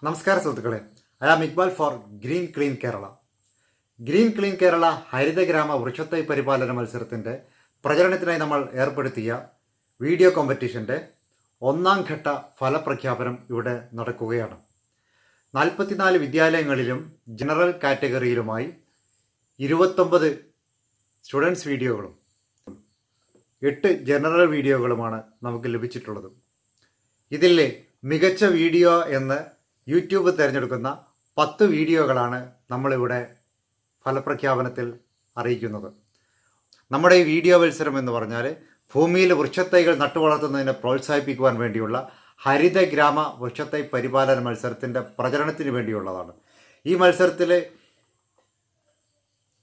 നമസ്കാരം സുഹൃത്തുക്കളെ, I am Iqbal for green clean Kerala. Green clean Kerala ഹരിതഗ്രാമ വൃക്ഷത്തൈ പരിപാലന മത്സരത്തിൻ്റെ പ്രചരണത്തിനായി നമ്മൾ ഏർപ്പെടുത്തിയ വീഡിയോ കോമ്പറ്റീഷൻ്റെ ഒന്നാം ഘട്ട ഫലപ്രഖ്യാപനം ഇവിടെ നടക്കുകയാണ്. 44 വിദ്യാലയങ്ങളിലും ജനറൽ കാറ്റഗറിയിലുമായി 29 സ്റ്റുഡൻസ് വീഡിയോകളും 8 ജനറൽ വീഡിയോകളുമാണ് നമുക്ക് ലഭിച്ചിട്ടുള്ളത്. ഇതിൽ മികച്ച വീഡിയോ എന്ന് യൂട്യൂബ് തിരഞ്ഞെടുക്കുന്ന 10 വീഡിയോകളാണ് നമ്മളിവിടെ ഫലപ്രഖ്യാപനത്തിൽ അറിയിക്കുന്നത്. നമ്മുടെ ഈ വീഡിയോ മത്സരം എന്ന് പറഞ്ഞാൽ ഭൂമിയിൽ വൃക്ഷത്തൈകൾ നട്ടുവളർത്തുന്നതിനെ പ്രോത്സാഹിപ്പിക്കുവാൻ വേണ്ടിയുള്ള ഹരിതഗ്രാമ വൃക്ഷത്തൈ പരിപാലന മത്സരത്തിൻ്റെ പ്രചരണത്തിന് വേണ്ടിയുള്ളതാണ്. ഈ മത്സരത്തിൽ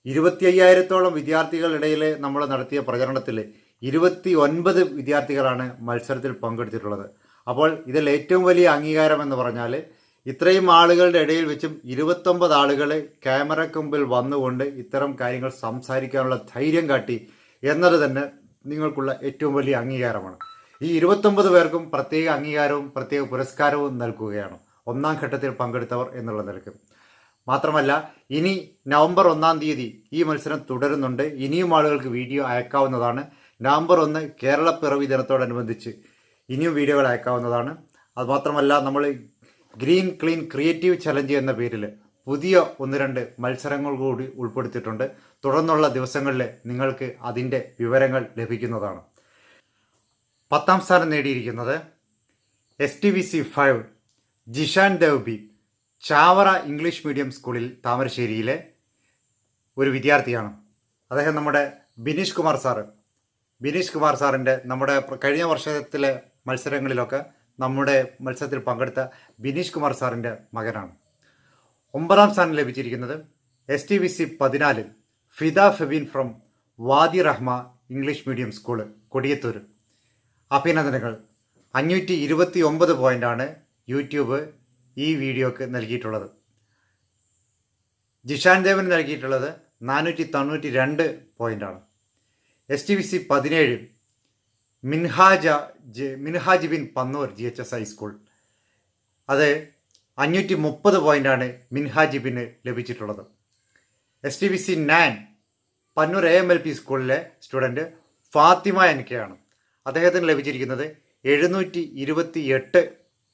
25,000-ഓളം വിദ്യാർത്ഥികളിടയിൽ നമ്മൾ നടത്തിയ പ്രചരണത്തിൽ 29 വിദ്യാർത്ഥികളാണ് മത്സരത്തിൽ പങ്കെടുത്തിട്ടുള്ളത്. അപ്പോൾ ഇതിൽ ഏറ്റവും വലിയ അംഗീകാരം എന്ന് പറഞ്ഞാൽ ഇത്രയും ആളുകളുടെ ഇടയിൽ വെച്ചും 29 ആളുകൾ ക്യാമറയ്ക്ക് മുമ്പിൽ വന്നുകൊണ്ട് ഇത്തരം കാര്യങ്ങൾ സംസാരിക്കാനുള്ള ധൈര്യം കാട്ടി എന്നത് തന്നെ നിങ്ങൾക്കുള്ള ഏറ്റവും വലിയ അംഗീകാരമാണ്. ഈ 29 പേർക്കും പ്രത്യേക അംഗീകാരവും പ്രത്യേക പുരസ്കാരവും നൽകുകയാണ് ഒന്നാം ഘട്ടത്തിൽ പങ്കെടുത്തവർ എന്നുള്ള നിലയ്ക്ക്. മാത്രമല്ല, ഇനി നവംബർ 1 തീയതി ഈ മത്സരം തുടരുന്നുണ്ട്. ഇനിയും ആളുകൾക്ക് വീഡിയോ അയക്കാവുന്നതാണ്. നവംബർ 1 കേരള പിറവി ദിനത്തോടനുബന്ധിച്ച് ഇനിയും വീഡിയോകൾ അയക്കാവുന്നതാണ്. അതുമാത്രമല്ല, നമ്മൾ ഗ്രീൻ ക്ലീൻ ക്രിയേറ്റീവ് ചലഞ്ച് എന്ന പേരിൽ പുതിയ 1-2 മത്സരങ്ങൾ കൂടി ഉൾപ്പെടുത്തിയിട്ടുണ്ട്. തുടർന്നുള്ള ദിവസങ്ങളിൽ നിങ്ങൾക്ക് അതിൻ്റെ വിവരങ്ങൾ ലഭിക്കുന്നതാണ്. 10ാം സ്ഥാനം നേടിയിരിക്കുന്നത് STVC 5 ജിഷാൻ ദേവ്ബി ചാവറ ഇംഗ്ലീഷ് മീഡിയം സ്കൂളിൽ താമരശ്ശേരിയിലെ ഒരു വിദ്യാർത്ഥിയാണ്. അദ്ദേഹം നമ്മുടെ ബിനീഷ് കുമാർ സാറിൻ്റെ നമ്മുടെ കഴിഞ്ഞ വർഷത്തിലെ മത്സരങ്ങളിലൊക്കെ നമ്മുടെ മത്സരത്തിൽ പങ്കെടുത്ത ബിനീഷ് കുമാർ സാറിൻ്റെ മകനാണ്. 9ാം സ്ഥാനം ലഭിച്ചിരിക്കുന്നത് STVC 14 Fida Febin from Wadi Rahma English medium school Kodiyathur. അഭിനന്ദനങ്ങൾ. 529 പോയിൻ്റാണ് യൂട്യൂബ് ഈ വീഡിയോക്ക് നൽകിയിട്ടുള്ളത്. ജിഷാൻ ദേവന് നൽകിയിട്ടുള്ളത് 492 പോയിൻ്റാണ്. STVC 17 Minhaj bin Pannur GHS high school, അത് 530 പോയിൻ്റാണ് മിൻഹാജ് ബിന് ലഭിച്ചിട്ടുള്ളത്. STVC 9 പന്നൂർ AMLP സ്കൂളിലെ സ്റ്റുഡൻറ്റ് ഫാത്തിമ NK ആണ്. അദ്ദേഹത്തിന് ലഭിച്ചിരിക്കുന്നത് 728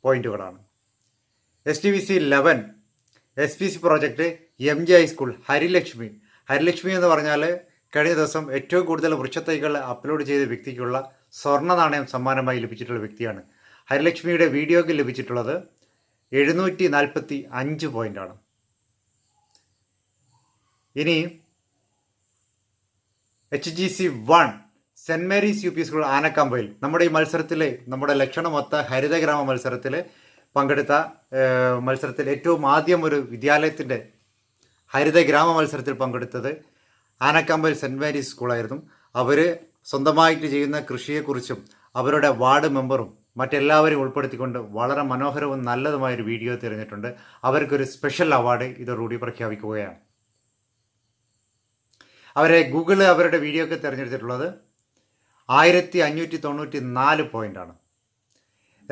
പോയിൻ്റുകളാണ്. STVC 11 SPC project MJ high school Harilakshmi എന്ന് പറഞ്ഞാൽ കഴിഞ്ഞ ദിവസം ഏറ്റവും കൂടുതൽ വൃക്ഷത്തൈകൾ അപ്ലോഡ് ചെയ്ത വ്യക്തിക്കുള്ള സ്വർണ്ണ നാണയം സമ്മാനമായി ലഭിച്ചിട്ടുള്ള വ്യക്തിയാണ്. ഹരിലക്ഷ്മിയുടെ വീഡിയോക്ക് ലഭിച്ചിട്ടുള്ളത് 745 പോയിൻ്റാണ്. ഇനി HGC 1 saint Mary's UP school ആനക്കാമ്പയിൽ നമ്മുടെ ഈ മത്സരത്തിൽ നമ്മുടെ ലക്ഷണമൊത്ത ഹരിതഗ്രാമ മത്സരത്തിൽ പങ്കെടുത്ത മത്സരത്തിൽ ഏറ്റവും ആദ്യം ഒരു വിദ്യാലയത്തിൻ്റെ ഹരിതഗ്രാമ മത്സരത്തിൽ പങ്കെടുത്തത് ആനക്കാമ്പയിൽ സെൻറ് മേരീസ് സ്കൂളായിരുന്നു. അവർ സ്വന്തമായിട്ട് ചെയ്യുന്ന കൃഷിയെക്കുറിച്ചും അവരുടെ വാർഡ് മെമ്പറും മറ്റെല്ലാവരും ഉൾപ്പെടുത്തിക്കൊണ്ട് വളരെ മനോഹരവും നല്ലതുമായൊരു വീഡിയോ തിരഞ്ഞിട്ടുണ്ട്. അവർക്കൊരു സ്പെഷ്യൽ അവാർഡ് ഇതോടുകൂടി പ്രഖ്യാപിക്കുകയാണ്. ഗൂഗിള് അവരുടെ വീഡിയോക്ക് തിരഞ്ഞെടുത്തിട്ടുള്ളത് 1594 പോയിൻ്റാണ്.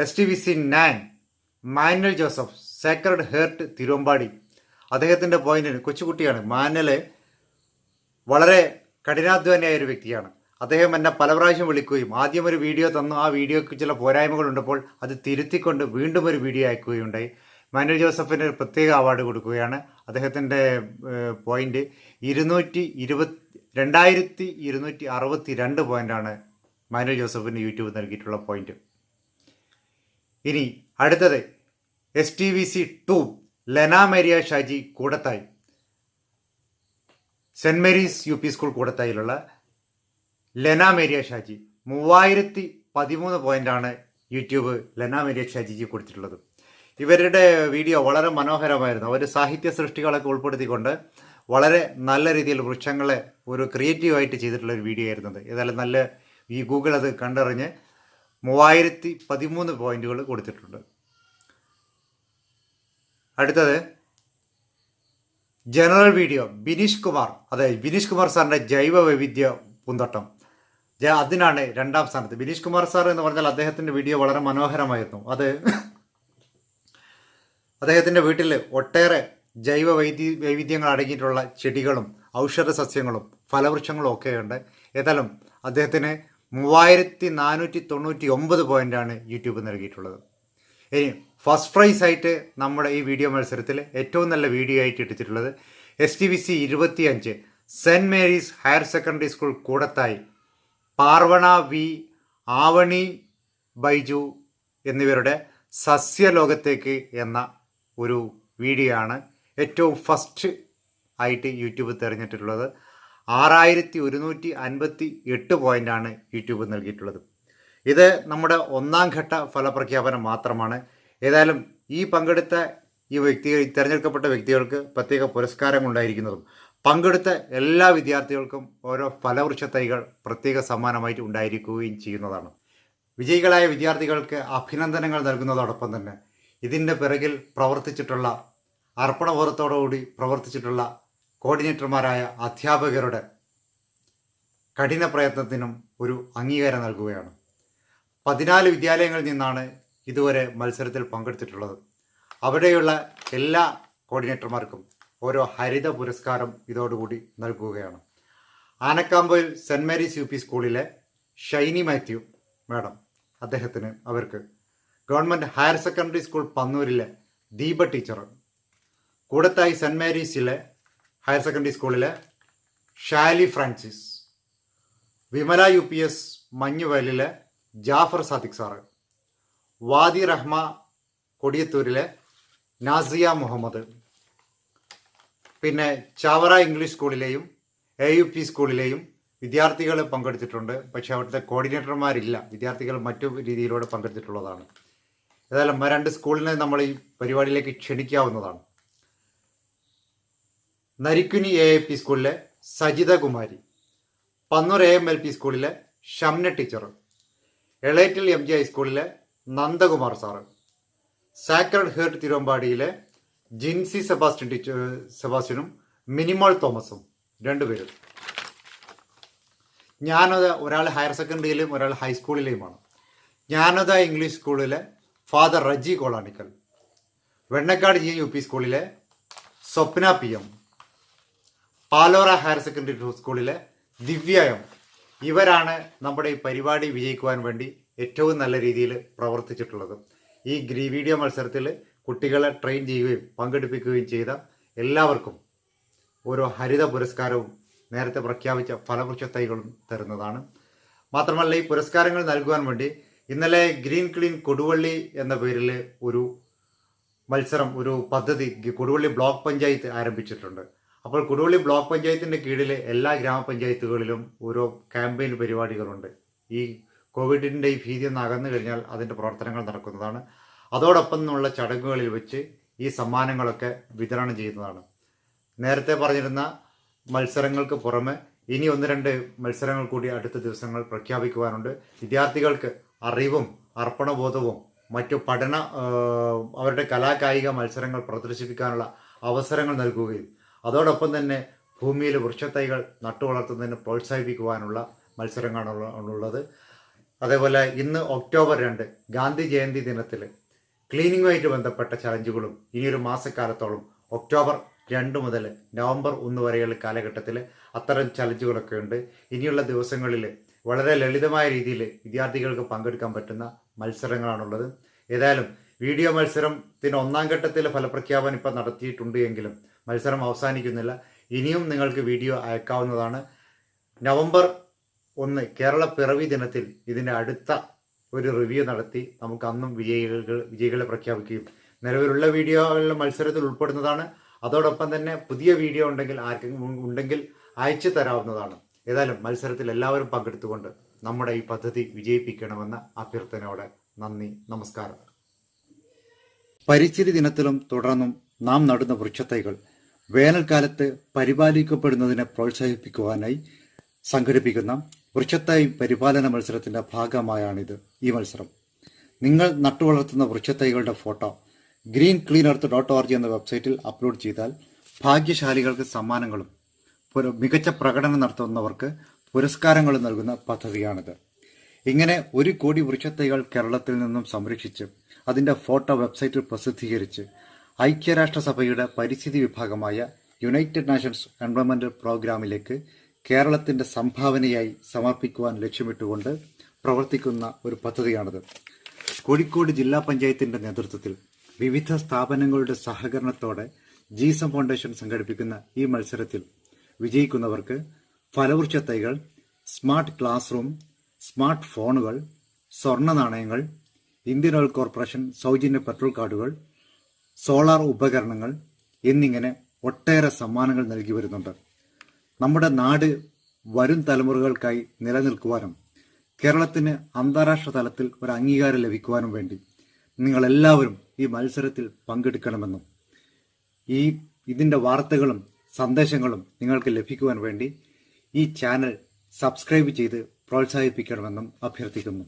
STVC 9 Manuel Joseph Sacred Heart Thiruvambadi, അദ്ദേഹത്തിൻ്റെ പോയിന്റിന് കൊച്ചുകുട്ടിയാണ്. മാനുവൽ വളരെ കഠിനാധ്വാനിയായ ഒരു വ്യക്തിയാണ്. അദ്ദേഹം എന്നെ പല പ്രാവശ്യം വിളിക്കുകയും ആദ്യം ഒരു വീഡിയോ തന്നു. ആ വീഡിയോക്ക് ചില പോരായ്മകളുണ്ടപ്പോൾ അത് തിരുത്തിക്കൊണ്ട് വീണ്ടും ഒരു വീഡിയോ അയക്കുകയുണ്ടായി. മാനുവൽ ജോസഫിന് ഒരു പ്രത്യേക അവാർഡ് കൊടുക്കുകയാണ്. അദ്ദേഹത്തിൻ്റെ പോയിന്റ് 2262 പോയിൻ്റാണ് മാനുവൽ ജോസഫിന് യൂട്യൂബ് നൽകിയിട്ടുള്ള പോയിന്റ്. ഇനി അടുത്തത് STVC 2 Lena Mariya Shaji Koodathai, saint Mary's UP school കൂടത്തായിലുള്ള ലെന മേരിയ ഷാജി 3013 പോയിൻ്റാണ് യൂട്യൂബ് ലെന മേരിയ ഷാജിക്ക് കൊടുത്തിട്ടുള്ളത്. ഇവരുടെ വീഡിയോ വളരെ മനോഹരമായിരുന്നു. അവർ സാഹിത്യ സൃഷ്ടികളൊക്കെ ഉൾപ്പെടുത്തിക്കൊണ്ട് വളരെ നല്ല രീതിയിൽ വൃക്ഷങ്ങളെ ഒരു ക്രിയേറ്റീവായിട്ട് ചെയ്തിട്ടുള്ള ഒരു വീഡിയോ ആയിരുന്നത്. ഏതായാലും നല്ല ഈ ഗൂഗിൾ അത് കണ്ടറിഞ്ഞ് 3013 പോയിന്റുകൾ കൊടുത്തിട്ടുണ്ട്. അടുത്തത് ജനറൽ വീഡിയോ ബിനീഷ് കുമാർ സാറിൻ്റെ ജൈവ വൈവിധ്യ പൂന്തോട്ടം, അതിനാണ് 2ാം സ്ഥാനത്ത്. ബിനീഷ് കുമാർ സാർ എന്ന് പറഞ്ഞാൽ അദ്ദേഹത്തിൻ്റെ വീഡിയോ വളരെ മനോഹരമായിരുന്നു. അദ്ദേഹത്തിൻ്റെ വീട്ടിൽ ഒട്ടേറെ ജൈവ വൈവിധ്യങ്ങൾ അടങ്ങിയിട്ടുള്ള ചെടികളും ഔഷധ സസ്യങ്ങളും ഫലവൃക്ഷങ്ങളും ഒക്കെയുണ്ട്. ഏതായാലും അദ്ദേഹത്തിന് 3499 പോയിൻ്റാണ് യൂട്യൂബ് നൽകിയിട്ടുള്ളത്. ഇനി ഫസ്റ്റ് പ്രൈസ് ആയിട്ട് നമ്മുടെ ഈ വീഡിയോ മത്സരത്തിൽ ഏറ്റവും നല്ല വീഡിയോ ആയിട്ട് എടുത്തിട്ടുള്ളത് STVC 25 Saint Mary's Higher secondary School Koodathai Parvana V, Avani Baiju എന്നിവരുടെ സസ്യലോകത്തേക്ക് എന്ന ഒരു വീഡിയോ ആണ് ഏറ്റവും ഫസ്റ്റ് ആയിട്ട് യൂട്യൂബ് തിരഞ്ഞെടുത്തിട്ടുള്ളത്. 6158 പോയിൻ്റാണ് യൂട്യൂബ് നൽകിയിട്ടുള്ളത്. ഇത് നമ്മുടെ ഒന്നാം ഘട്ട ഫലപ്രഖ്യാപനം മാത്രമാണ്. ഏതായാലും ഈ പങ്കെടുത്ത ഈ തിരഞ്ഞെടുക്കപ്പെട്ട വ്യക്തികൾക്ക് പ്രത്യേക പുരസ്കാരങ്ങൾ ഉണ്ടായിരിക്കുന്നതും പങ്കെടുത്ത എല്ലാ വിദ്യാർത്ഥികൾക്കും ഓരോ ഫലവൃക്ഷ തൈകൾ പ്രത്യേക സമ്മാനമായിട്ട് ഉണ്ടായിരിക്കുകയും ചെയ്യുന്നതാണ്. വിജയികളായ വിദ്യാർത്ഥികൾക്ക് അഭിനന്ദനങ്ങൾ നൽകുന്നതോടൊപ്പം തന്നെ ഇതിൻ്റെ പിറകിൽ പ്രവർത്തിച്ചിട്ടുള്ള അർപ്പണബോധത്തോടുകൂടി പ്രവർത്തിച്ചിട്ടുള്ള കോർഡിനേറ്റർമാരായ അധ്യാപകരുടെ കഠിന പ്രയത്നത്തിനും ഒരു അംഗീകാരം നൽകുകയാണ്. 14 വിദ്യാലയങ്ങളിൽ നിന്നാണ് ഇതുവരെ മത്സരത്തിൽ പങ്കെടുത്തിട്ടുള്ളത്. അവിടെയുള്ള എല്ലാ കോർഡിനേറ്റർമാർക്കും ഓരോ ഹരിത പുരസ്കാരം ഇതോടുകൂടി നൽകുകയാണ്. ആനക്കാമ്പയിൽ സെൻറ് മേരീസ് UP സ്കൂളിലെ ഷൈനി മാത്യു മാഡം, അവർക്ക് ഗവൺമെൻറ് ഹയർ സെക്കൻഡറി സ്കൂൾ പന്നൂരിലെ ദീപ ടീച്ചർ, കൂടത്തായി സെൻറ് മേരീസിലെ ഹയർ സെക്കൻഡറി സ്കൂളിലെ ഷാലി ഫ്രാൻസിസ്, വിമല UPS മഞ്ഞുവയലിലെ ജാഫർ സാദിഖ് സാറ്, വാദി റഹ്മ കൊടിയത്തൂരിലെ നാസിയ മുഹമ്മദ്, പിന്നെ ചാവറ ഇംഗ്ലീഷ് സ്കൂളിലെയും AUP സ്കൂളിലെയും വിദ്യാർത്ഥികൾ പങ്കെടുത്തിട്ടുണ്ട്. പക്ഷേ അവിടുത്തെ കോർഡിനേറ്റർമാരില്ല, വിദ്യാർത്ഥികൾ മറ്റു രീതിയിലൂടെ പങ്കെടുത്തിട്ടുള്ളതാണ്. ഏതായാലും 2 സ്കൂളിനെ നമ്മൾ ഈ പരിപാടിയിലേക്ക് ക്ഷണിക്കാവുന്നതാണ്. നരിക്കുനി AIP സ്കൂളിലെ സജിത കുമാരി, പന്നൂർ AMLP സ്കൂളിലെ ഷംന ടീച്ചർ, എളേറ്റിൽ MG ഹൈസ്കൂളിലെ നന്ദകുമാർ സാറ്, സാക്രഡ് ഹേർട്ട് തിരുവമ്പാടിയിലെ ജിൻസി സെബാസ്റ്റ്യനും മിനിമോൾ തോമസും 2 പേരും. ജ്ഞാനോദ, ഒരാൾ ഹയർ സെക്കൻഡറിയിലും ഒരാൾ ഹൈസ്കൂളിലെയുമാണ്. ജ്ഞാനോദ ഇംഗ്ലീഷ് സ്കൂളിലെ ഫാദർ റജി കോളാണിക്കൽ, വെണ്ണക്കാട് UP സ്കൂളിലെ Swapna PM, Palora higher secondary സ്കൂളിലെ ദിവ്യ M. ഇവരാണ് നമ്മുടെ ഈ പരിപാടി വിജയിക്കുവാൻ വേണ്ടി ഏറ്റവും നല്ല രീതിയിൽ പ്രവർത്തിച്ചിട്ടുള്ളത്. ഈ വീഡിയോ മത്സരത്തിൽ കുട്ടികളെ ട്രെയിൻ ചെയ്യുകയും പങ്കെടുപ്പിക്കുകയും ചെയ്ത എല്ലാവർക്കും ഓരോ ഹരിത പുരസ്കാരവും നേരത്തെ പ്രഖ്യാപിച്ച ഫലവൃക്ഷ തൈകളും തരുന്നതാണ്. മാത്രമല്ല, ഈ പുരസ്കാരങ്ങൾ നൽകുവാൻ വേണ്ടി ഇന്നലെ ഗ്രീൻ ക്ലീൻ കൊടുവള്ളി എന്ന പേരിൽ ഒരു മത്സരം, ഒരു പദ്ധതി കൊടുവള്ളി ബ്ലോക്ക് പഞ്ചായത്ത് ആരംഭിച്ചിട്ടുണ്ട്. അപ്പോൾ കൊടുവള്ളി ബ്ലോക്ക് പഞ്ചായത്തിൻ്റെ കീഴിൽ എല്ലാ ഗ്രാമപഞ്ചായത്തുകളിലും ഓരോ ക്യാമ്പയിൻ പരിപാടികളുണ്ട്. ഈ കോവിഡിൻ്റെ ഈ ഭീതി ഒന്ന് അകന്നു കഴിഞ്ഞാൽ അതിൻ്റെ പ്രവർത്തനങ്ങൾ നടക്കുന്നതാണ്. അതോടൊപ്പം നിന്നുള്ള ചടങ്ങുകളിൽ വെച്ച് ഈ സമ്മാനങ്ങളൊക്കെ വിതരണം ചെയ്യുന്നതാണ്. നേരത്തെ പറഞ്ഞിരുന്ന മത്സരങ്ങൾക്ക് പുറമെ ഇനി 1-2 മത്സരങ്ങൾ കൂടി അടുത്ത ദിവസങ്ങൾ പ്രഖ്യാപിക്കുവാനുണ്ട്. വിദ്യാർത്ഥികൾക്ക് അറിവും അർപ്പണബോധവും മറ്റു അവരുടെ കലാകായിക മത്സരങ്ങൾ പ്രദർശിപ്പിക്കാനുള്ള അവസരങ്ങൾ നൽകുകയും അതോടൊപ്പം തന്നെ ഭൂമിയിൽ വൃക്ഷത്തൈകൾ നട്ടുവളർത്തുന്നതിന് പ്രോത്സാഹിപ്പിക്കുവാനുള്ള മത്സരങ്ങളാണുള്ളത്. അതേപോലെ ഇന്ന് ഒക്ടോബർ 2 ഗാന്ധി ജയന്തി ദിനത്തിൽ ക്ലീനിങ്ങുമായിട്ട് ബന്ധപ്പെട്ട ചലഞ്ചുകളും ഇനിയൊരു മാസക്കാലത്തോളം ഒക്ടോബർ 2 മുതൽ നവംബർ 1 വരെയുള്ള കാലഘട്ടത്തിൽ അത്തരം ചലഞ്ചുകളൊക്കെ ഉണ്ട്. ഇനിയുള്ള ദിവസങ്ങളിൽ വളരെ ലളിതമായ രീതിയിൽ വിദ്യാർത്ഥികൾക്ക് പങ്കെടുക്കാൻ പറ്റുന്ന മത്സരങ്ങളാണുള്ളത്. ഏതായാലും വീഡിയോ മത്സരത്തിന് 1ാം ഘട്ടത്തിൽ ഫലപ്രഖ്യാപനം ഇപ്പം നടത്തിയിട്ടുണ്ട് എങ്കിലും മത്സരം അവസാനിക്കുന്നില്ല. ഇനിയും നിങ്ങൾക്ക് വീഡിയോ അയക്കാവുന്നതാണ്. നവംബർ 1 കേരള പിറവി ദിനത്തിൽ ഇതിൻ്റെ അടുത്ത ഒരു റിവ്യൂ നടത്തി നമുക്ക് അന്നും വിജയികളെ പ്രഖ്യാപിക്കുകയും നിലവിലുള്ള വീഡിയോകളിലെ മത്സരത്തിൽ ഉൾപ്പെടുന്നതാണ്. അതോടൊപ്പം തന്നെ പുതിയ വീഡിയോ ഉണ്ടെങ്കിൽ അയച്ചു തരാവുന്നതാണ്. ഏതായാലും മത്സരത്തിൽ എല്ലാവരും പങ്കെടുത്തുകൊണ്ട് നമ്മുടെ ഈ പദ്ധതി വിജയിപ്പിക്കണമെന്ന അഭ്യർത്ഥനയോടെ നന്ദി, നമസ്കാരം. പരിസ്ഥിതി ദിനത്തിലും തുടർന്നും നാം നടുന്ന വൃക്ഷത്തൈകൾ വേനൽക്കാലത്ത് പരിപാലിക്കപ്പെടുന്നതിനെ പ്രോത്സാഹിപ്പിക്കുവാനായി സംഘടിപ്പിക്കുന്ന വൃക്ഷത്തൈ പരിപാലന മത്സരത്തിൻ്റെ ഭാഗമായാണിത്. ഈ മത്സരം നിങ്ങൾ നട്ടുവളർത്തുന്ന വൃക്ഷത്തൈകളുടെ ഫോട്ടോ greencleanearth.org എന്ന വെബ്സൈറ്റിൽ അപ്ലോഡ് ചെയ്താൽ ഭാഗ്യശാലികൾക്ക് സമ്മാനങ്ങളും മികച്ച പ്രകടനം നടത്തുന്നവർക്ക് പുരസ്കാരങ്ങളും നൽകുന്ന പദ്ധതിയാണിത്. ഇങ്ങനെ 1 കോടി വൃക്ഷത്തൈകൾ കേരളത്തിൽ നിന്നും സംരക്ഷിച്ച് അതിൻ്റെ ഫോട്ടോ വെബ്സൈറ്റിൽ പ്രസിദ്ധീകരിച്ച് ഐക്യരാഷ്ട്രസഭയുടെ പരിസ്ഥിതി വിഭാഗമായ യുണൈറ്റഡ് നേഷൻസ് എൻവയോൺമെന്റൽ പ്രോഗ്രാമിലേക്ക് കേരളത്തിന്റെ സംഭാവനയായി സമർപ്പിക്കുവാൻ ലക്ഷ്യമിട്ടുകൊണ്ട് പ്രവർത്തിക്കുന്ന ഒരു പദ്ധതിയാണിത്. കോഴിക്കോട് ജില്ലാ പഞ്ചായത്തിന്റെ നേതൃത്വത്തിൽ വിവിധ സ്ഥാപനങ്ങളുടെ സഹകരണത്തോടെ ജീസം ഫൗണ്ടേഷൻ സംഘടിപ്പിക്കുന്ന ഈ മത്സരത്തിൽ വിജയിക്കുന്നവർക്ക് ഫലവൃക്ഷ തൈകൾ, സ്മാർട്ട് ക്ലാസ് റൂം, സ്മാർട്ട് ഫോണുകൾ, സ്വർണ്ണ നാണയങ്ങൾ, ഇന്ത്യൻ ഓയിൽ കോർപ്പറേഷൻ സൗജന്യ പെട്രോൾ കാർഡുകൾ, സോളാർ ഉപകരണങ്ങൾ എന്നിങ്ങനെ ഒട്ടേറെ സമ്മാനങ്ങൾ നൽകി വരുന്നുണ്ട്. നമ്മുടെ നാട് വരും തലമുറകൾക്കായി നിലനിൽക്കുവാനും കേരളത്തിന് അന്താരാഷ്ട്ര തലത്തിൽ ഒരു അംഗീകാരം ലഭിക്കുവാനും വേണ്ടി നിങ്ങളെല്ലാവരും ഈ മത്സരത്തിൽ പങ്കെടുക്കണമെന്നും ഇതിൻ്റെ വാർത്തകളും സന്ദേശങ്ങളും നിങ്ങൾക്ക് ലഭിക്കുവാൻ വേണ്ടി ഈ ചാനൽ സബ്സ്ക്രൈബ് ചെയ്ത് പ്രോത്സാഹിപ്പിക്കണമെന്നും അഭ്യർത്ഥിക്കുന്നു.